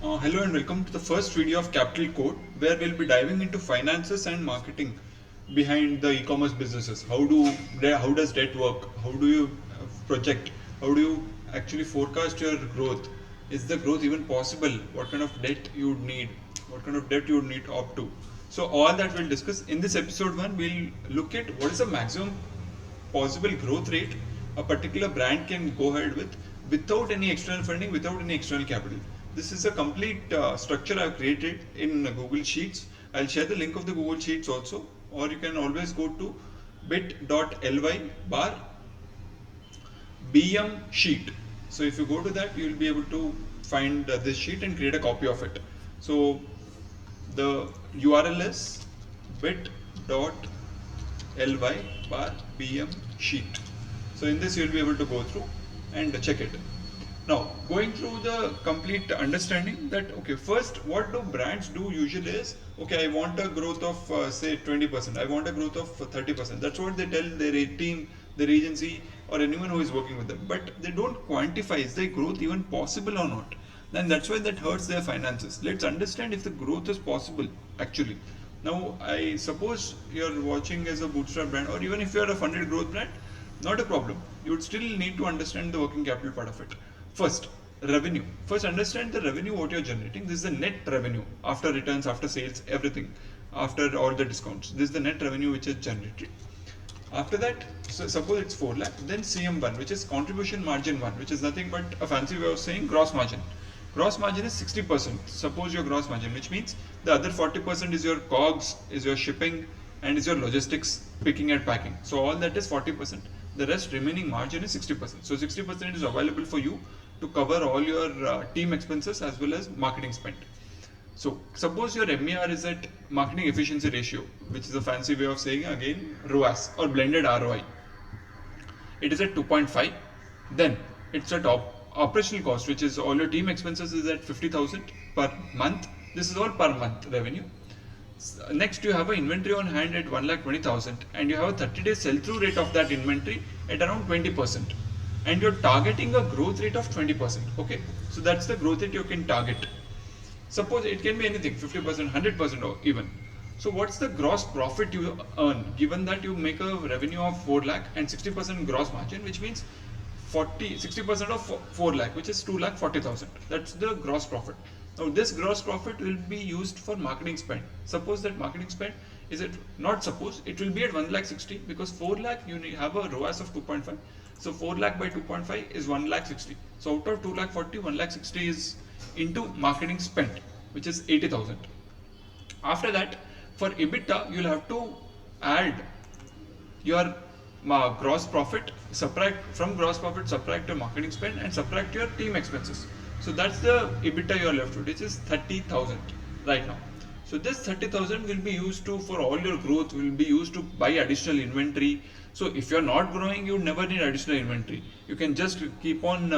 Hello and welcome to the first video of Capital Code, where we'll be diving into finances and marketing behind the e-commerce businesses. How does debt work? How do you project? How do you actually forecast your growth? Is the growth even possible? What kind of debt you would need? What kind of debt you would need to opt to? So all that we'll discuss in this episode one. We'll look at what is the maximum possible growth rate a particular brand can go ahead with without any external funding, without any external capital. This is a complete structure I've created in Google Sheets. I'll share the link of the Google Sheets also, or you can always go to bit.ly bar BM sheet. So if you go to that, you will be able to find this sheet and create a copy of it. So the URL is bit.ly bar BM sheet. So in this you will be able to go through and check it. Now going through the complete understanding that okay, first what do brands do usually is okay, I want a growth of say 20%, I want a growth of 30%. That's what they tell their team, their agency, or anyone who is working with them. But they don't quantify is the growth even possible or not. Then that's why that hurts their finances. Let's understand if the growth is possible actually. Now, I suppose you're watching as a bootstrap brand, or even if you're a funded growth brand, not a problem. You would still need to understand the working capital part of it. First, revenue. First, understand the revenue what you're generating. This is the net revenue after returns, after sales, everything, after all the discounts. This is the net revenue which is generated. After that, so suppose it's 4 lakh, then CM1, which is contribution margin 1, which is nothing but a fancy way of saying gross margin. Gross margin is 60%. Suppose your gross margin, which means the other 40% is your COGS, is your shipping, and is your logistics, picking and packing. So all that is 40%. The rest remaining margin is 60%. So 60% is available for you to cover all your team expenses as well as marketing spend. So suppose your MER is at marketing efficiency ratio, which is a fancy way of saying again ROAS or blended ROI. It is at 2.5. Then it's at operational cost, which is all your team expenses, is at 50,000 per month. This is all per month revenue. Next, you have an inventory on hand at 1,20,000, and you have a 30-day sell-through rate of that inventory at around 20%, and you're targeting a growth rate of 20%. Okay, so that's the growth rate you can target. Suppose it can be anything, 50%, 100%, or even. So what's the gross profit you earn given that you make a revenue of 4 lakh and 60% gross margin, which means 60% of 4 lakh, which is 2,40,000. That's the gross profit. Now this gross profit will be used for marketing spend. Suppose that marketing spend is at, not suppose, it will be at 1,60,000 because 4 lakh you have a ROAS of 2.5. So 4 lakh by 2.5 is 1,60,000. So out of 2,40,000, 1,60,000 is into marketing spend, which is 80,000. After that, for EBITDA, you'll have to add your gross profit, subtract your marketing spend, and subtract your team expenses. So that's the EBITDA you're left with, which is 30,000 right now. So this 30,000 will be used to, for all your growth, will be used to buy additional inventory. So if you're not growing, you never need additional inventory. You can just keep on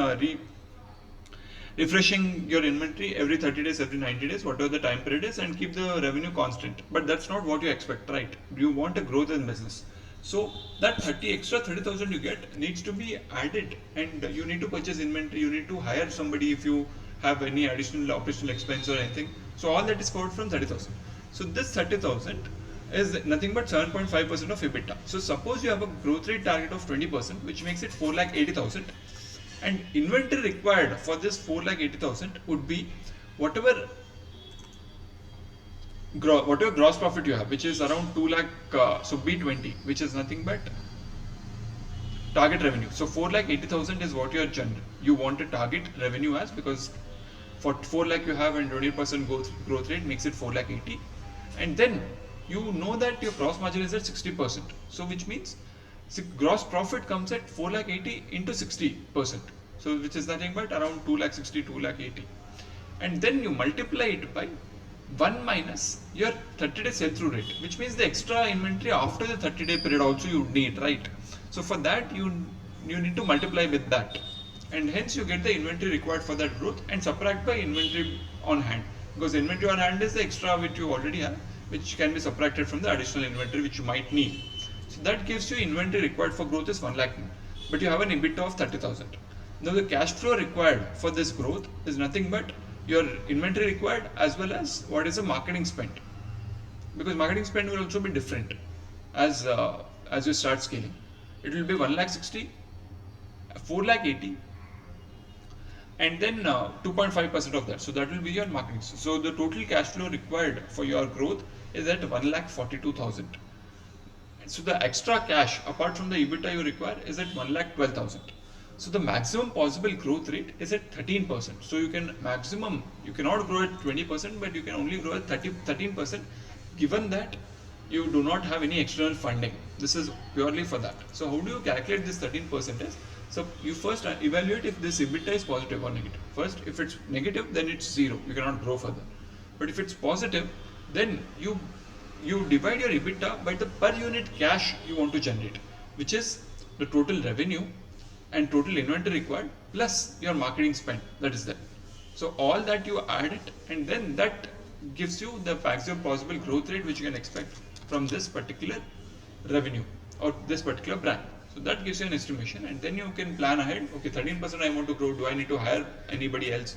refreshing your inventory every 30 days, every 90 days, whatever the time period is, and keep the revenue constant. But that's not what you expect, right? You want a growth in business. So that 30,000 you get needs to be added, and you need to purchase inventory, you need to hire somebody if you have any additional operational expense or anything. So all that is covered from 30,000. So this 30,000 is nothing but 7.5% of EBITDA. So suppose you have a growth rate target of 20%, which makes it 4,80,000, and inventory required for this 4,80,000 would be whatever gross profit you have, which is around 2 lakh, so B20, which is nothing but target revenue. So 4,80,000 is what you want to target revenue as, because for 4 lakh you have and 20% growth rate makes it 4,80,000. And then you know that your gross margin is at 60%. So which means gross profit comes at 4,80,000 into 60%. So which is nothing but around 2,60,000, 2,80,000. And then you multiply it by 1 minus your 30-day sell-through rate, which means the extra inventory after the 30-day period also you need, right? So for that you need to multiply with that, and hence you get the inventory required for that growth and subtract by inventory on hand, because inventory on hand is the extra which you already have, which can be subtracted from the additional inventory which you might need. So that gives you inventory required for growth is 1 lakh, but you have an EBITDA of 30,000. Now the cash flow required for this growth is nothing but your inventory required as well as what is the marketing spend, because marketing spend will also be different as you start scaling. It will be 1,60,000, 4,80,000, and then 2.5% of that. So that will be your marketing. So the total cash flow required for your growth is at 1,42,000. So the extra cash apart from the EBITDA you require is at 1,12,000. So the maximum possible growth rate is at 13%. So you cannot grow at 20%, but you can only grow at 13%, given that you do not have any external funding. This is purely for that. So how do you calculate this 13%? So you first evaluate if this EBITDA is positive or negative. First, if it's negative, then it's zero. You cannot grow further. But if it's positive, then you divide your EBITDA by the per unit cash you want to generate, which is the total revenue and total inventory required plus your marketing spend that is there. So all that you add it, and then that gives you the maximum possible growth rate which you can expect from this particular revenue or this particular brand. So that gives you an estimation, and then you can plan ahead. Okay, 13% I want to grow. Do I need to hire anybody else?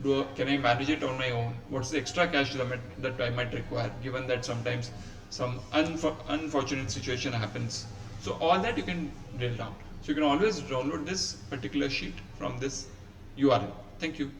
Can I manage it on my own? What's the extra cash that I might require, given that sometimes some unfortunate situation happens? So all that you can drill down. So you can always download this particular sheet from this URL. Thank you.